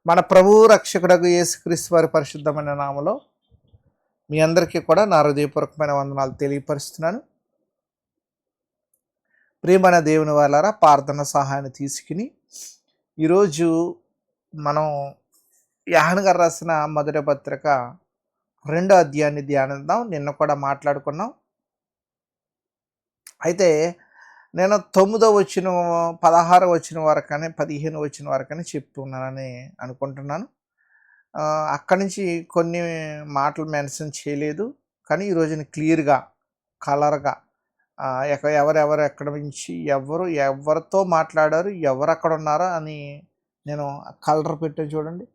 మన ప్రభువు రక్షకుడగు యేసుక్రీస్తు వారి పరిశుద్ధమైన నామలో మీ అందరికీ కూడా నా హృదయపూర్వకమైన వందనాలు తెలియపరుస్తున్నాను. ప్రియమైన దేవుని వాళ్ళారా, ప్రార్థన సహాయాన్ని తీసుకుని ఈరోజు మనం యోహాను గారు రాసిన మొదటి పత్రిక 2వ అధ్యాయాన్ని ధ్యానిద్దాం. నిన్న కూడా మాట్లాడుకున్నాం. అయితే నేను 9వ వచనం 16వ వచనం వరకనే 15వ వచనం వరకనే చెప్తున్నానని అనుకుంటున్నాను. అక్కడి నుంచి కొన్ని మాటలు మెన్షన్ చేయలేదు, కానీ ఈరోజున క్లియర్గా కలర్గా ఎవరెవరు ఎక్కడి నుంచి ఎవరితో మాట్లాడారు, ఎవరు అక్కడ ఉన్నారో అని నేను కలర్ పెట్టాను చూడండి.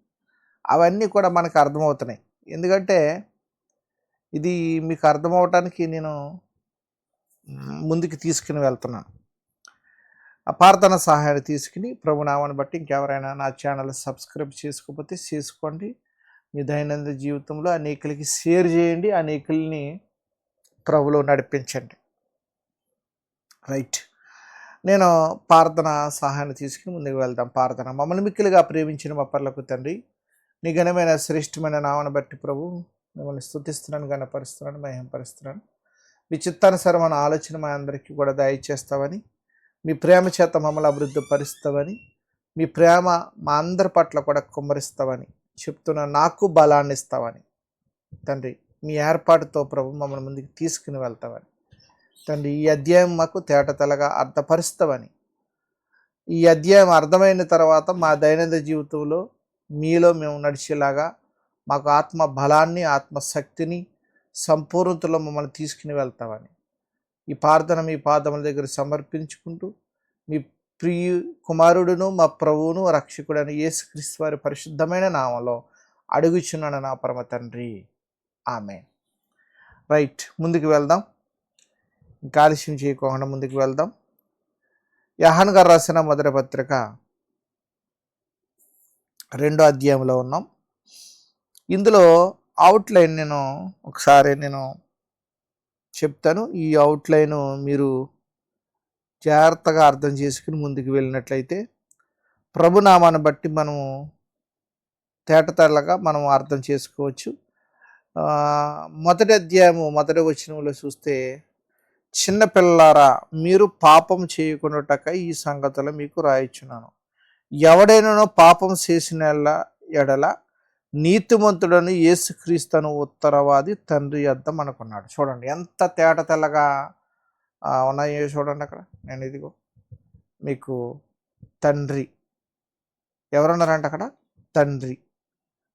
అవన్నీ కూడా మనకు అర్థమవుతున్నాయి. ఎందుకంటే ఇది మీకు అర్థమవటానికి నేను ముందుకు తీసుకుని వెళ్తున్నాను. ప్రార్థన సహాయాన్ని తీసుకుని ప్రభునామాన్ని బట్టి ఇంకెవరైనా నా ఛానల్ సబ్స్క్రైబ్ చేసుకోకపోతే చేసుకోండి. మీ దైనందిన జీవితంలో అనేకులకి షేర్ చేయండి, అనేకుల్ని ప్రభులో నడిపించండి. రైట్, నేను ప్రార్థన సహాయాన్ని తీసుకుని ముందుకు వెళ్దాం. ప్రార్థన. మమ్మల్ని మిక్కిలిగా ప్రేమించిన మా పర్లకు తండ్రి, నీ ఘనమైన శ్రేష్టమైన నామను బట్టి ప్రభు మిమ్మల్ని స్తుతిస్తున్నాను, ఘనపరుస్తున్నాను, మహిమపరుస్తున్నాను. మీ చిత్తానుసారమైన ఆలోచన మా అందరికీ కూడా దయచేస్తామని, మీ ప్రేమ చేత మమ్మల్ని అభివృద్ధి పరుస్తామని, మీ ప్రేమ మా అందరి పట్ల కూడా కుమ్మరిస్తామని చెప్తున్నా. నాకు బలాన్ని ఇస్తామని తండ్రి, మీ ఏర్పాటుతో ప్రభు మమ్మల్ని ముందుకు తీసుకుని వెళ్తామని తండ్రి, ఈ అధ్యాయం మాకు తేటతెల్లగా అర్థపరుస్తామని, ఈ అధ్యాయం అర్థమైన తర్వాత మా దైనందిన జీవితంలో మీలో మేము నడిచేలాగా మాకు ఆత్మ బలాన్ని, ఆత్మశక్తిని, సంపూర్ణతలో మమ్మల్ని తీసుకుని వెళ్తామని ఈ ప్రార్థన మీ పాదముల దగ్గర సమర్పించుకుంటూ, మీ ప్రియ కుమారుడును మా ప్రభువును రక్షకుడైన యేసుక్రీస్తు వారి పరిశుద్ధమైన నామంలో అడుగుచున్నాను నా పరమ తండ్రి, ఆమేన్. రైట్, ముందుకు వెళ్దాం. ఇంకా ఆలస్యం చేయకుండా ముందుకు వెళ్దాం. యోహాను గారు రాసిన మొదటి పత్రిక 2వ అధ్యాయంలో ఉన్నాం. ఇందులో అవుట్లైన్ నేను ఒకసారి చెప్తాను. ఈ అవుట్లైన్ మీరు జాగ్రత్తగా అర్థం చేసుకుని ముందుకు వెళ్ళినట్లయితే ప్రభునామాన్ని బట్టి మనము తేటతెల్లగా మనం అర్థం చేసుకోవచ్చు. మొదటి అధ్యాయము మొదటి వచనంలో చూస్తే, చిన్నపిల్లారా మీరు పాపం చేయకుండాటకై ఈ సంగతులు మీకు రాయిచున్నాను. ఎవడైనా పాపం చేసిన ఎడల నీతిమంతుడని యేసుక్రీస్తును ఉత్తరవాది తండ్రి యొద్ద మనకున్నాడు. చూడండి ఎంత తేటతెల్లగా ఉన్నాయో చూడండి. అక్కడ నేను ఇదిగో మీకు తండ్రి ఎవరున్నారంటే అక్కడ తండ్రి,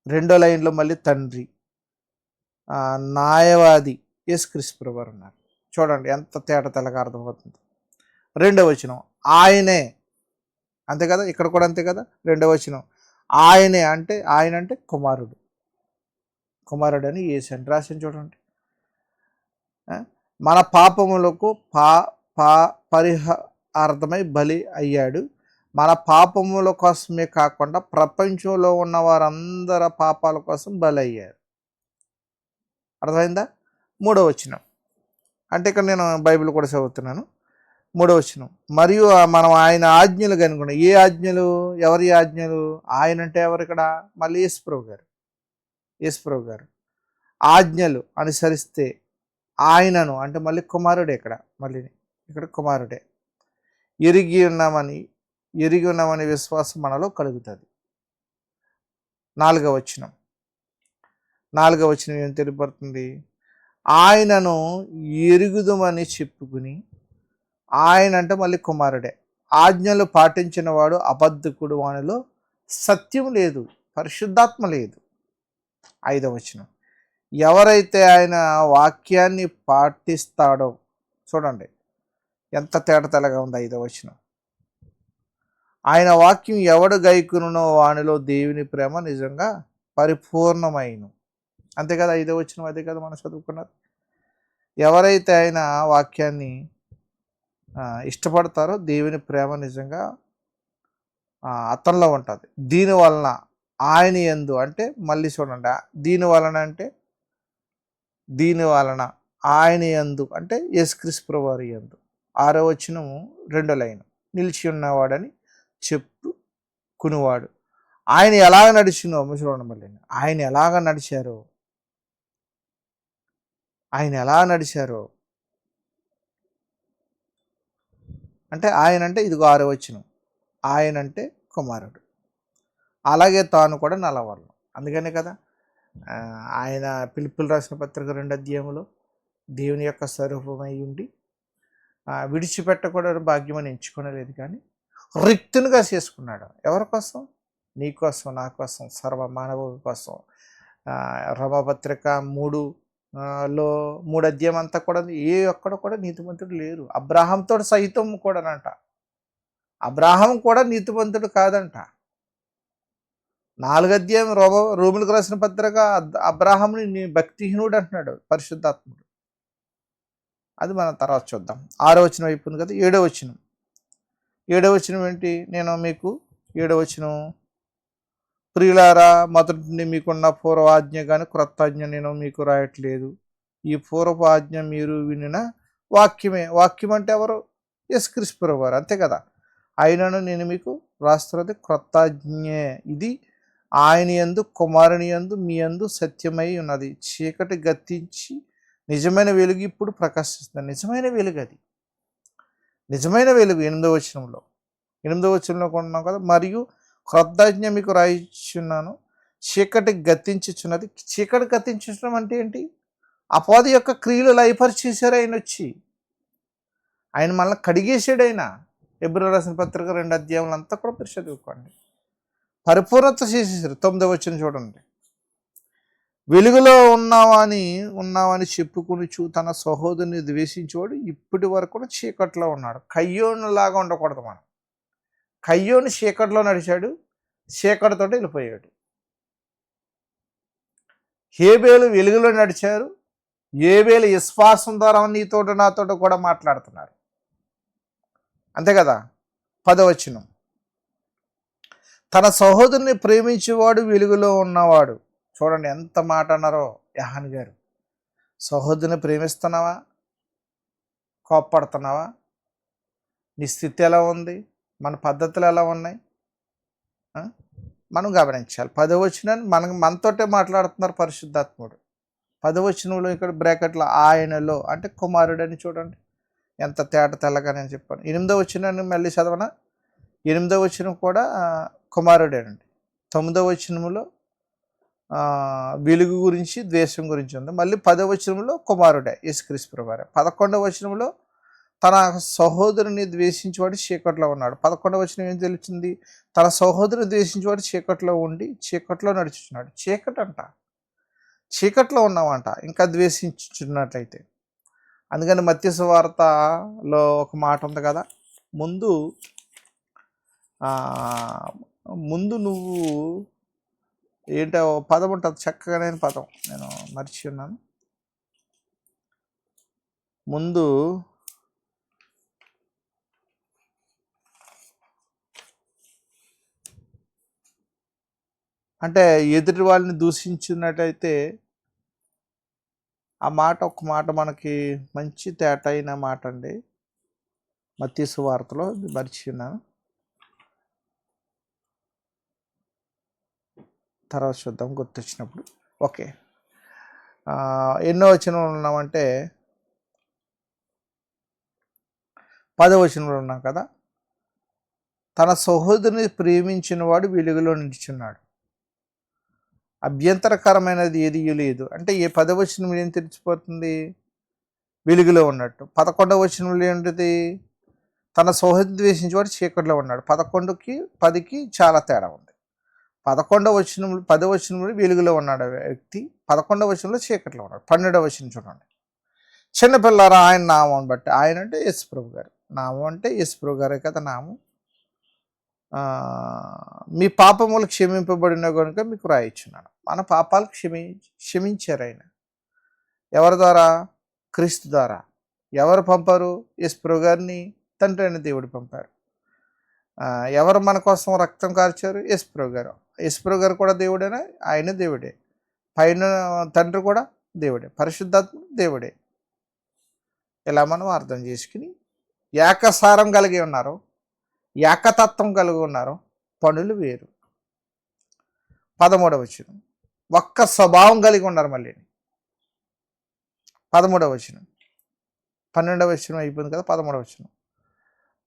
2వ లైన్లో మళ్ళీ తండ్రి, న్యాయవాది యేసుక్రీస్తు ప్రభువారు ఉన్నారు. చూడండి ఎంత తేటతెల్లగా అర్థమవుతుంది. 2వ వచనం ఆయనే, అంతే కదా, ఇక్కడ కూడా అంతే కదా. 2వ వచనం ఆయనే అంటే ఆయన అంటే కుమారుడు అని యేసు రాసిన చూడండి. మన పాపములకు పరిహార్థమై బలి అయ్యాడు. మన పాపముల కోసమే కాకుండా ప్రపంచంలో ఉన్న వారందరి పాపాల కోసం బలి అయ్యారు. అర్థమైందా? 3వ వచనం అంటే ఇక్కడ నేను బైబిల్ కూడా చదువుతున్నాను. 3వ వచనం మరియు మనం ఆయన ఆజ్ఞలు కనుగొన్నాం. ఏ ఆజ్ఞలు? ఎవరి ఆజ్ఞలు? ఆయన అంటే ఎవరు? ఇక్కడ మళ్ళీ యేసుప్రభు గారు ఆజ్ఞలు అనుసరిస్తే ఆయనను అంటే మళ్ళీ కుమారుడే, ఇక్కడ కుమారుడే ఎరిగి ఉన్నామని విశ్వాసం మనలో కలుగుతుంది. 4వ వచనం ఏం తెలియబడుతుంది? ఆయనను ఎరుగుదుమని చెప్పుకుని, ఆయన అంటే మళ్ళీ కుమారుడే, ఆజ్ఞలు పాటించిన వాడు అబద్ధకుడు, వానిలో సత్యం లేదు, పరిశుద్ధాత్మ లేదు. 5వ వచనం ఎవరైతే ఆయన వాక్యాన్ని పాటిస్తాడో, చూడండి ఎంత తేటతెల్లగా ఉంది. 5వ వచనం ఆయన వాక్యం ఎవడు గైకునునో వానిలో దేవుని ప్రేమ నిజంగా పరిపూర్ణమైను. అంతే కదా 5వ వచనం, అదే కదా మనం చదువుకున్నారు. ఎవరైతే ఆయన వాక్యాన్ని ఇష్టపడతారో దేవుని ప్రేమ నిజంగా అతనిలో ఉంటుంది. దీనివలన ఆయన యందు అంటే మళ్ళీ చూడండి, దీనివలన ఆయన యందు అంటే యేసుక్రీస్తు ప్రభువారి యందు. 6వ వచనము 2వ లైన్ నిలిచి ఉన్నవాడని చెప్పుకునివాడు ఆయన ఎలాగ నడిచినో చూడండి మళ్ళీ ఆయన ఎలాగ నడిచారో, ఆయన ఎలా నడిచారో అంటే ఆయన అంటే ఇదిగో 6వ వచనం, ఆయన అంటే కుమారుడు, అలాగే తాను కూడా నలవర్ణం. అందుకనే కదా ఆయన పిలుపులు రాసిన పత్రిక 2వ అధ్యాయంలో దేవుని యొక్క స్వరూపమై ఉండి విడిచిపెట్టకూడదు భాగ్యమని ఎంచుకోలేదు, కానీ రిక్తునిగా చేసుకున్నాడు. ఎవరి కోసం? నీ కోసం, నా కోసం, సర్వ మానవుల కోసం. రోమపత్రిక 3 అధ్యాయం అంతా కూడా ఏ ఒక్కడ కూడా నీతిమంతుడు లేరు. అబ్రాహాంతో సైతం కూడానంట. అబ్రాహాం కూడా నీతిమంతుడు కాదంట. 4వ అధ్యాయం రోమిలకు రాసిన పత్రిక అబ్రాహాంని నీ భక్తిహీనుడు అంటున్నాడు పరిశుద్ధాత్ముడు. అది మనం తర్వాత చూద్దాం. 6వ వచనం అయిపోయింది కదా. 7వ వచనం. 7వ వచనం ఏంటి? నేను మీకు 7వ వచనం, ప్రియులారా, మొదటి నుండి మీకున్న పూర్వాజ్ఞ కానీ క్రొత్త ఆజ్ఞ నేను మీకు రాయట్లేదు. ఈ పూర్వపు ఆజ్ఞ మీరు వినిన వాక్యమే. వాక్యం అంటే ఎవరు? యేసుక్రీస్తు ప్రభువారు, అంతే కదా. అయినను నేను మీకు రాస్తున్నది క్రొత్త ఆజ్ఞే. ఇది ఆయన యందు కుమారుని యందు మీ యందు సత్యమై ఉన్నది. చీకటి గతించి నిజమైన వెలుగు ఇప్పుడు ప్రకాశిస్తుంది. నిజమైన వెలుగు అది, నిజమైన వెలుగు. 8వ వచనంలో, 8వ వచనంలో కొన్నాం కదా. మరియు క్రొత్తాజ్ఞ మీకు రాయిచున్నాను, చీకటి గతించుచున్నది. చీకటి గతించడం అంటే ఏంటి? అపవాది యొక్క క్రియలు లయపరిచేశారు ఆయన వచ్చి. ఆయన మనల్ని కడిగేసాడు. ఆయన హెబ్రీయులకు రాసిన పత్రిక 2వ అధ్యాయంలో అంతా కూడా పరిశోధించుకోండి. పరిపూర్ణత చేసేసారు. 9వ వచనం చూడండి. వెలుగులో ఉన్నావని చెప్పుకునిచు తన సహోదరుని ద్వేషించేవాడు ఇప్పటి వరకు కూడా చీకట్లో ఉన్నాడు. కయ్యోనులాగా ఉండకూడదు మనం. కయ్యోను చీకట్లో నడిచాడు, చీకటితో వెళ్ళిపోయాడు. హేబేలు వెలుగులో నడిచారు, ఏబేలు విశ్వాసం ద్వారా నీతోటి నాతోటి కూడా మాట్లాడుతున్నారు, అంతే కదా. 10వ వచనం, తన సహోదరుని ప్రేమించేవాడు వెలుగులో ఉన్నవాడు. చూడండి ఎంత మాట అన్నారో యహాన్ గారు. సహోదరుని ప్రేమిస్తున్నావా? కోప్పడుతున్నావా? నీ స్థితి ఎలా ఉంది? మన పద్ధతులు ఎలా ఉన్నాయి? మనం గమనించాలి. 10వ వచనాన్ని మనతోటే మాట్లాడుతున్నారు పరిశుద్ధాత్ముడు. 10వ వచనంలో ఇక్కడ బ్రాకెట్లో ఆయనలో అంటే కుమారుడు అని చూడండి ఎంత తేట తెల్లగా నేను చెప్పాను. 8వ వచనాన్ని మళ్ళీ చదవనా? 8వ వచనం కూడా కుమారుడేనండి. 9వ వచనంలో వెలుగు గురించి ద్వేషం గురించి ఉంది. మళ్ళీ 10వ వచనంలో కుమారుడే యేసుక్రీస్తు ప్రభువారే. 11వ వచనంలో తన సహోదరుని ద్వేషించేవాడు చీకట్లో ఉన్నాడు. 11వ వచనం ఏం తెలుస్తుంది? తన సహోదరుని ద్వేషించేవాడు చీకట్లో ఉండి చీకట్లో నడుచుచున్నాడు. చీకట్లో ఉన్నామంట ఇంకా ద్వేషించున్నట్లయితే. అందుకని మత్తయి సువార్తలో ఒక మాట ఉంది కదా, ముందు నువ్వు ఏంటో పదం ఉంటుంది, చక్కగానే పదం, నేను మర్చి ఉన్నాను. ముందు అంటే ఎదుటి వాళ్ళని దూషించినట్టయితే ఆ మాట, ఒక మాట మనకి మంచి తేట అయిన మాట అండి. మత్తయి సువార్తలో మర్చి ఉన్నాను, తర్వాత చూద్దాం గుర్తొచ్చినప్పుడు. ఓకే, ఎన్నో వచనంలో ఉన్నామంటే 10వ వచనంలో ఉన్నాం కదా. తన సహోదరుని ప్రేమించిన వాడు వెలుగులో నిలిచున్నాడు, అభ్యంతరకరమైనది ఏది లేదు. అంటే ఏ 10వ వచనంలో ఏం తెలిసిపోతుంది? వెలుగులో ఉన్నట్టు. 11వ వచనంలో ఏంటిది? తన సహోదరుని ద్వేషించేవాడు చీకటిలో ఉన్నాడు. 11కి 10కి చాలా తేడా ఉంది. 10వ వచనంలో వెలుగులో ఉన్నాడు వ్యక్తి, 11వ వచనంలో చీకటిలో ఉన్నాడు. 12వ వచనం చూడండి. చిన్నపిల్లారా ఆయన నామం బట్టి, ఆయన అంటే యేసు ప్రభు గారు, నామం అంటే యేసు ప్రభు గారే కదా నామం. మీ పాపములు క్షమింపబడిన కనుక మీకు రాయిచున్నాను. మన పాపాలు క్షమించారు ఆయన. ఎవరి ద్వారా? క్రీస్తు ద్వారా. ఎవరు పంపారు? యేసు ప్రభు గారిని తండ్రి అయిన దేవుడు పంపారు. ఎవరు మన కోసం రక్తం కార్చారు? యేసు ప్రభు గారు. యేసు ప్రభు గారు కూడా దేవుడేనా? ఆయన దేవుడే. పైన తండ్రి కూడా దేవుడే, పరిశుద్ధాత్మ దేవుడే. ఇలా మనం అర్థం చేసుకుని ఏకసారం కలిగి ఉన్నారు, ఏకతత్వం కలిగి ఉన్నారు, పనులు వేరు. 13వ వచనం. ఒక్క స్వభావం కలిగి ఉన్నారు. మళ్ళీ 13వ వచనం. 12వ వచనం అయిపోయింది కదా, 13వ వచనం.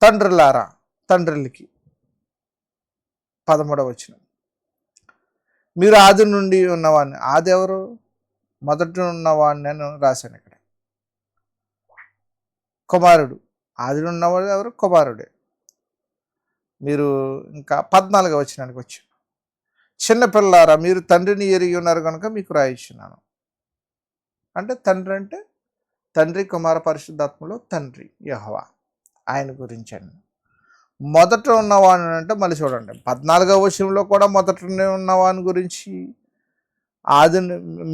తండ్రులారా, తండ్రులకి 13వ వచనం. మీరు ఆది నుండి ఉన్నవాడిని. ఆది ఎవరు? మొదటి ఉన్నవాడిని అని రాశాను ఇక్కడ. కుమారుడు. ఆది ఉన్నవాడు ఎవరు? కుమారుడే. మీరు ఇంకా 14వ వచనానికి వచ్చి, చిన్నపిల్లారా మీరు తండ్రిని ఎరిగి ఉన్నారు కనుక మీకు రాయిస్తున్నాను. అంటే తండ్రి అంటే తండ్రి, కుమార, పరిశుద్ధాత్మలో తండ్రి యెహోవా, ఆయన గురించి అండి. మొదట ఉన్నవాని అంటే మళ్ళీ చూడండి 14వ వచనంలో కూడా మొదటనే ఉన్నవాని గురించి,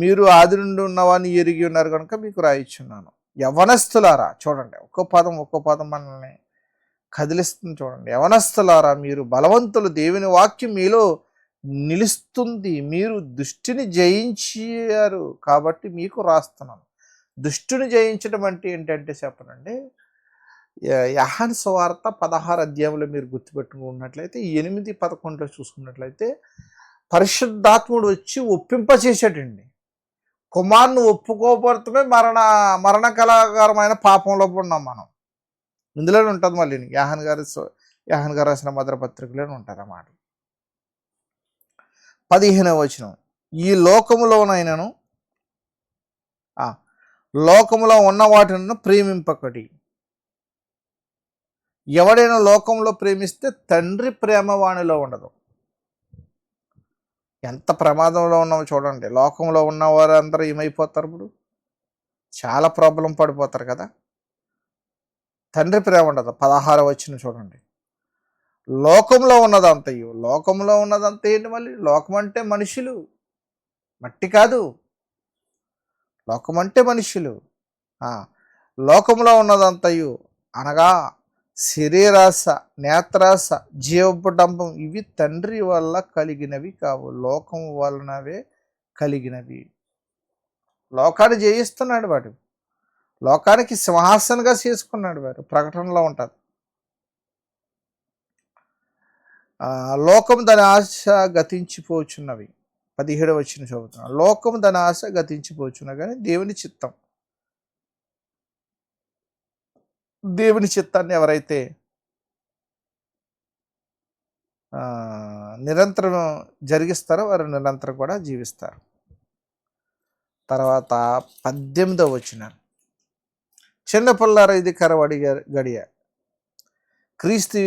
మీరు ఆది నుండి ఉన్నవాని ఎరిగి ఉన్నారు కనుక మీకు రాయిస్తున్నాను. యవనస్తులారా, చూడండి ఒక్కో పదం మనల్ని కదిలిస్తుంది. చూడండి, యవనస్తులారా మీరు బలవంతులు, దేవుని వాక్యం మీలో నిలుస్తుంది, మీరు దుష్టిని జయించారు కాబట్టి మీకు రాస్తున్నాను. దుష్టుని జయించడం అంటే ఏంటంటే చెప్పనండి, యోహాను సువార్త 16 అధ్యాయంలో మీరు గుర్తుపెట్టుకున్నట్లయితే 8-11 చూసుకున్నట్లయితే పరిశుద్ధాత్ముడు వచ్చి ఒప్పింపచేసాడండి. కుమారుని ఒప్పుకోబడతమే మరణకరమైన పాపంలో ఉన్నాం మనం. ఇందులోనే ఉంటుంది. మళ్ళీ యోహాను గారు రాసిన మొదటి పత్రికలోనే ఉంటుంది అన్నమాట. 15వ వచనం. ఈ లోకములోనైనను లోకములో ఉన్న వాటిని ప్రేమింపకడి. ఎవడైనా లోకంలో ప్రేమిస్తే తండ్రి ప్రేమ వానిలో ఉండదు. ఎంత ప్రమాదంలో ఉన్నామో చూడండి. లోకంలో ఉన్నవారు అందరూ ఏమైపోతారు? ఇప్పుడు చాలా ప్రాబ్లం పడిపోతారు కదా. తండ్రి ప్రేమ ఉండదు. 16వ వచనం చూడండి. లోకంలో ఉన్నదంతయు. లోకంలో ఉన్నదంతా ఏంటి? మళ్ళీ లోకం అంటే మనుషులు, మట్టి కాదు. లోకం అంటే మనుషులు. లోకంలో ఉన్నదంతయు అనగా శరీరాశ, నేత్రాశ, జీవపుడంబం ఇవి తండ్రి వల్ల కలిగినవి కావు, లోకం వలనవే కలిగినవి. లోకాన్ని జయిస్తున్నాడు వాడు, లోకానికి సింహాసనంగా చేసుకున్నాడు వాడు. ప్రకటనలో ఉంటుంది. లోకం దాని ఆశ గతించిపోచున్నవి. 17వ వచనం చదువుతున్నాను. లోకం దాని ఆశ గతించిపోచున్నవి కానీ దేవుని చిత్తాన్ని ఎవరైతే నిరంతరం జరిగిస్తారో వారు నిరంతరం కూడా జీవిస్తారు. తర్వాత 18వ వచనం. చిన్నపిల్లారా ఇది కరవడి గడియ, క్రీస్తు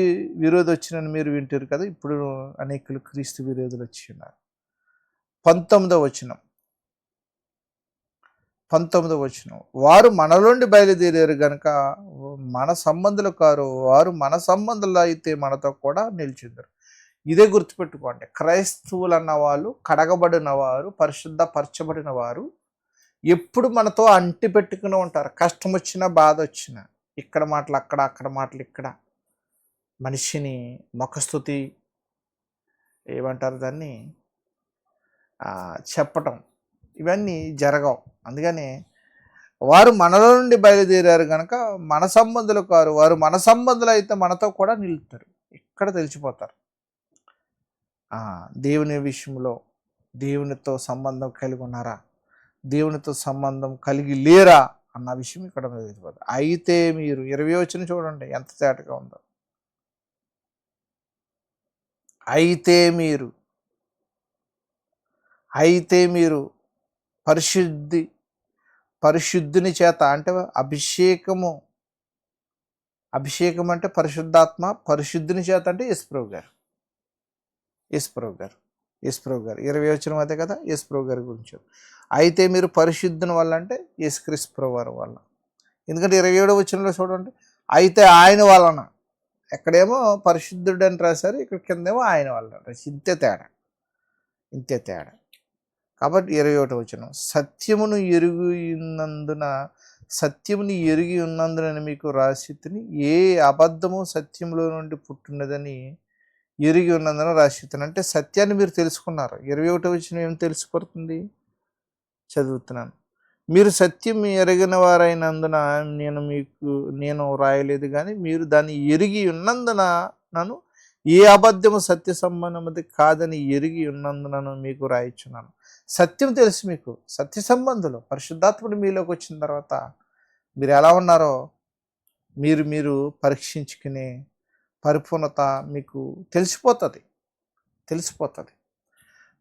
విరోధి వచ్చినని మీరు వింటారు కదా, ఇప్పుడు అనేకులు క్రీస్తు విరోధులు వచ్చి ఉన్నారు. 19వ వచనం. వారు మనలోండి బయలుదేరారు గనుక మన సంబంధులు కారు, వారు మన సంబంధులు అయితే మనతో కూడా నిలిచిందరు. ఇదే గుర్తుపెట్టుకోండి. క్రైస్తవులు అన్న వాళ్ళు, కడగబడిన వారు, పరిశుద్ధపరచబడిన వారు ఎప్పుడు మనతో అంటి పెట్టుకుని ఉంటారు. కష్టం వచ్చినా, బాధ వచ్చినా, ఇక్కడ మాటలు అక్కడ, అక్కడ మాటలు ఇక్కడ, మనిషిని ముఖస్తుతి ఏమంటారు దాన్ని చెప్పటం, ఇవన్నీ జరగవు. అందుకని వారు మనలో నుండి బయలుదేరారు కనుక మన సంబంధులు కారు, వారు మన సంబంధులు అయితే మనతో కూడా నిలుస్తారు. ఇక్కడ తెలిసిపోతారు. దేవుని విషయంలో దేవునితో సంబంధం కలిగి ఉన్నారా, దేవునితో సంబంధం కలిగి లేరా అన్న విషయం ఇక్కడ తెలిసిపోతుంది. అయితే మీరు 20వ వచనం చూడండి ఎంత తేటగా ఉందో. అయితే మీరు పరిశుద్ధుని చేత, అంటే అభిషేకం అంటే పరిశుద్ధాత్మ, పరిశుద్ధుని చేత అంటే యేసుప్రభు గారు 20వ వచనం అదే కదా, యేసుప్రభు గారి గురించి. అయితే మీరు పరిశుద్ధుని వల్ల అంటే యేసుక్రీస్తు ప్రభు వారి వల్ల. ఎందుకంటే 27వ వచనంలో చూడండి, అయితే ఆయన వలన, ఎక్కడేమో పరిశుద్ధుడు అని రాశారు, ఇక్కడ కిందేమో ఆయన వల్ల రాశారు. ఇంతే తేడా. కాబట్టి 21వ వచనం. సత్యముని ఎరిగి ఉన్నందున మీకు రాసితిని, ఏ అబద్ధము సత్యంలో నుండి పుట్టినదని ఎరిగి ఉన్నందున రాసితిని. అంటే సత్యాన్ని మీరు తెలుసుకున్నారు. 21వ వచనం ఏం తెలుసుపడుతుంది? చదువుతున్నాను. మీరు సత్యం ఎరిగిన వారైనందున నేను రాయలేదు, కానీ మీరు దాన్ని ఎరిగి ఉన్నందున నన్ను ఏ అబద్ధము సత్య సంబంధమది కాదని ఎరిగి ఉన్నందునను మీకు రాయిచున్నాను. సత్యం తెలుసు మీకు, సత్య సంబంధులు. పరిశుద్ధాత్ముడు మీలోకి వచ్చిన తర్వాత మీరు ఎలా ఉన్నారో మీరు మీరు పరీక్షించుకునే పరిపూర్ణత మీకు తెలిసిపోతుంది.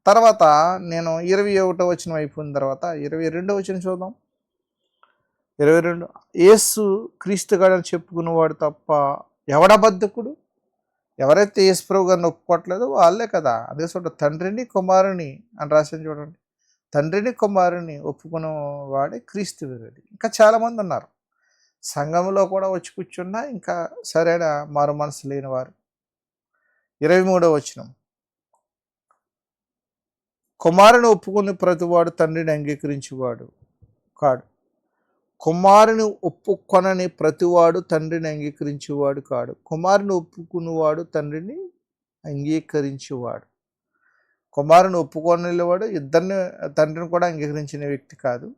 తర్వాత నేను 21వ వచనం అయిపోయిన తర్వాత 22వ వచనం చూద్దాం. 22 యేసు క్రీస్తుగాడని చెప్పుకున్నవాడు తప్ప ఎవడబద్ధకుడు? ఎవరైతే యేసు ప్రభు గారిని ఒప్పుకోవట్లేదో వాళ్ళే కదా. అదే చోట తండ్రిని కుమారుని అని రాసింది చూడండి. తండ్రిని కుమారుని ఒప్పుకున్న వాడే క్రీస్తు విరోధి. ఇంకా చాలామంది ఉన్నారు సంఘంలో కూడా వచ్చి కూర్చున్నా ఇంకా సరైన మారు మనసు లేనివారు. 23వ వచనం కుమారుని ఒప్పుకుని ప్రతివాడు తండ్రిని అంగీకరించేవాడు కాడు. కుమారుని ఒప్పుకొనని ప్రతివాడు తండ్రిని అంగీకరించేవాడు కాడు. కుమారుని ఒప్పుకున్నవాడు తండ్రిని అంగీకరించేవాడు. కుమారుని ఒప్పుకొనివాడు ఇద్దరిని తండ్రిని కూడా అంగీకరించిన వ్యక్తి కాదు.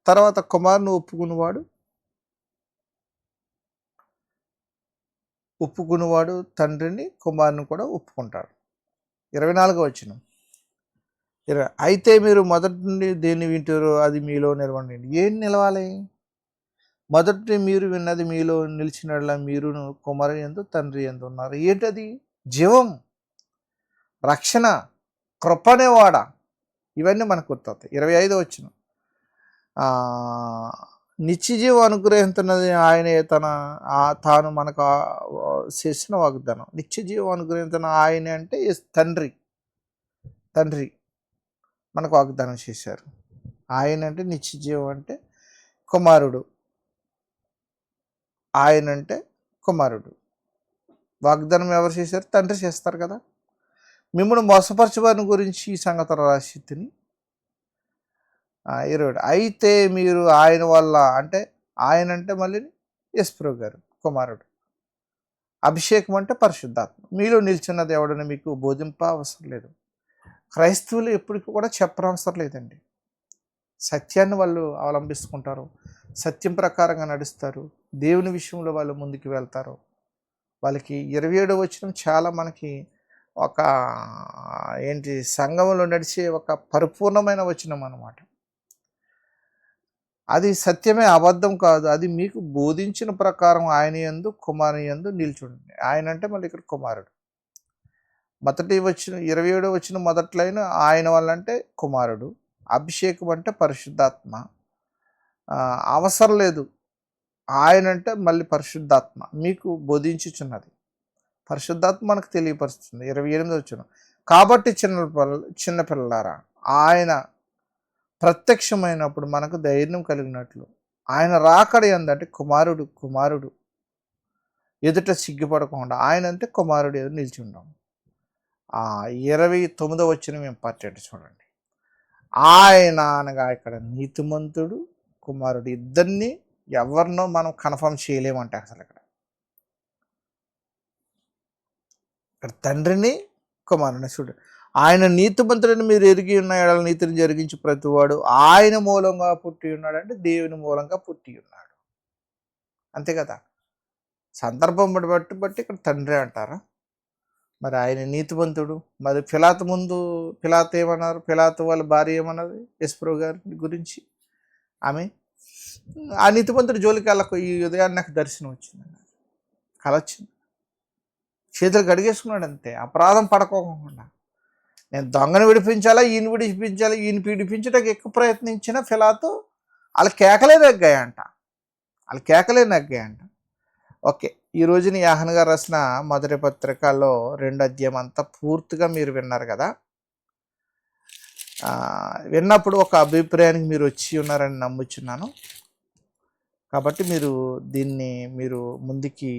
తర్వాత కుమారుని ఒప్పుకున్నవాడు తండ్రిని కుమారుని కూడా ఒప్పుకుంటాడు. 24వ వచనం అయితే మీరు మొదటి నుండి దేన్ని వింటారో అది మీలో నిలవండి. ఏం నిలవాలి? మొదటి మీరు విన్నది మీలో నిలిచినట్లా మీరును కుమారుని యందు తండ్రి యందు ఉన్నారు. ఏంటది? జీవం, రక్షణ, కృపనేవాడ, ఇవన్నీ మనకు గుర్తవుతాయి. 25వ వచనం నిత్యజీవం అనుగ్రహిస్తున్నది ఆయనే తాను మనకు చేసిన వాగ్దానం. నిత్యజీవం అనుగ్రహిస్తున్న ఆయనే అంటే తండ్రి మనకు వాగ్దానం చేశారు. ఆయన అంటే నిత్యజీవం అంటే కుమారుడు. ఆయన అంటే కుమారుడు. వాగ్దానం ఎవరు చేశారు? తండ్రి చేస్తారు కదా. మిమ్మల్ని మోసపరచవారిని గురించి ఈ సంగతులు రాసి తిని 20 అయితే మీరు ఆయన వల్ల అంటే ఆయన అంటే మళ్ళీ యేసుప్రభు గారు కుమారుడు. అభిషేకం అంటే పరిశుద్ధాత్మ మీలో నిల్చున్నది ఎవడని మీకు బోధింప అవసరం లేదు. క్రైస్తవులు ఎప్పటికీ కూడా చెప్పనవసరం లేదండి. సత్యాన్ని వాళ్ళు అవలంబిస్తుంటారు, సత్యం ప్రకారంగా నడుస్తారు, దేవుని విషయంలో వాళ్ళు ముందుకు వెళ్తారు. వాళ్ళకి 27వ వచనం చాలా మనకి ఒక సంఘంలో నడిచే ఒక పరిపూర్ణమైన వచనం అన్నమాట. అది సత్యమే, అబద్ధం కాదు. అది మీకు బోధించిన ప్రకారం ఆయన యందు కుమారుని యందు నిల్చుండి. ఆయన అంటే మళ్ళీ ఇక్కడ కుమారుడు. మొదటి వచ్చిన 27వ వచనం మొదట్లైన ఆయన వల్ల అంటే కుమారుడు. అభిషేకం అంటే పరిశుద్ధాత్మ. అవసరం లేదు, ఆయన అంటే మళ్ళీ పరిశుద్ధాత్మ మీకు బోధించుచున్నది. పరిశుద్ధాత్మ మనకు తెలియపరుస్తుంది. 28వ వచనం కాబట్టి చిన్నపిల్లలారా ఆయన ప్రత్యక్షమైనప్పుడు మనకు ధైర్యం కలిగినట్లు ఆయన రాకడ ఎందంటే కుమారుడు ఎదుట సిగ్గుపడకుండా ఆయన అంటే కుమారుడు ఎదురు నిలిచి ఉన్నాం. 29వ వచనం ఇంపార్టెంట్ చూడండి. ఆయన అనగా ఇక్కడ నీతిమంతుడు కుమారుడు ఇద్దరిని ఎవరినో మనం కన్ఫర్మ్ చేయలేమంటే అసలు ఇక్కడ తండ్రిని కుమారుని చూడు. ఆయన నీతిమంతుడిని మీరు ఎరిగి ఉన్న ఎడల నీతిని జరిగించి ప్రతివాడు ఆయన మూలంగా పుట్టి ఉన్నాడు అంటే దేవుని మూలంగా పుట్టి ఉన్నాడు. అంతే కదా. సందర్భం బట్టి ఇక్కడ తండ్రి అంటారా? మరి ఆయన నీతివంతుడు. మరి పిలాతు ఏమన్నారు? పిలాతు వాళ్ళ భార్య ఏమన్నది యేసుప్రభు గారి గురించి? ఆమె ఆ నీతివంతుడు జోలికి వెళ్ళకు, ఈ ఉదయాన్ని నాకు దర్శనం వచ్చింది, కల వచ్చింది, చేతులు గడిగేసుకున్నాడు అంతే, అపరాధం పడుకోకుండా. నేను దొంగను విడిపించాలా, ఈయన విడిపించడానికి ఎక్కువ ప్రయత్నించిన పిలాతు వాళ్ళ కేకలే నగ్గాయంట. ఓకే, ఈ రోజుని యోహాను గారు రాసిన మొదటి పత్రికలో 2వ అధ్యాయం అంతా పూర్తిగా మీరు విన్నారు కదా. విన్నప్పుడు ఒక అభిప్రాయానికి మీరు వచ్చి ఉన్నారని నమ్ముచున్నాను. కాబట్టి దీన్ని ముందుకి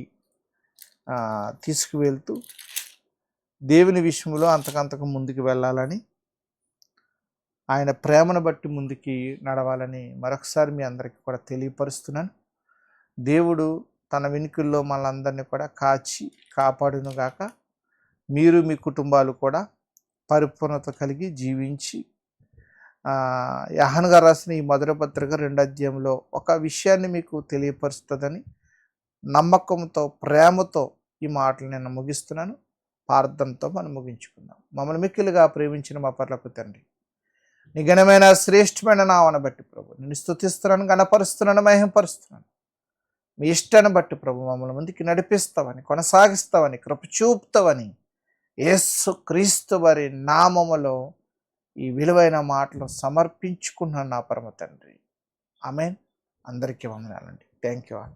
తీసుకువెళ్తూ దేవుని విషయంలో అంతకంతకు ముందుకు వెళ్ళాలని, ఆయన ప్రేమను బట్టి ముందుకి నడవాలని మరొకసారి మీ అందరికీ కూడా తెలియపరుస్తున్నాను. దేవుడు తన వెనుకల్లో మనందరినీ కూడా కాపాడును గాక. మీరు మీ కుటుంబాలు కూడా పరిపూర్ణత కలిగి జీవించి యోహాను గారు రాసిన ఈ మొదటి పత్రిక 2వ అధ్యాయంలో ఒక విషయాన్ని మీకు తెలియపరుస్తుందని నమ్మకంతో, ప్రేమతో ఈ మాటలు నేను ముగిస్తున్నాను. ప్రార్థనతో మనం ముగించుకుందాం. మమ్మల్ని మిక్కిలుగా ప్రేమించిన మా పర్లకు తండ్రి, నీ ఘనమైన శ్రేష్టమైన నామను బట్టి ప్రభు నేను స్తుతిస్తున్నాను, గణపరుస్తున్నాను, మహిమపరుస్తున్నాను. మీ ఇష్టాన్ని బట్టి ప్రభు మమ్మల్ని ముందుకు నడిపిస్తావని, కొనసాగిస్తావని, కృప చూపుతావని యేసు క్రీస్తు వారి నామములో ఈ విలువైన మాటలు సమర్పించుకున్నాను నా పరమ తండ్రి. ఆమేన్. అందరికీ వందనాలండి. Thank you all.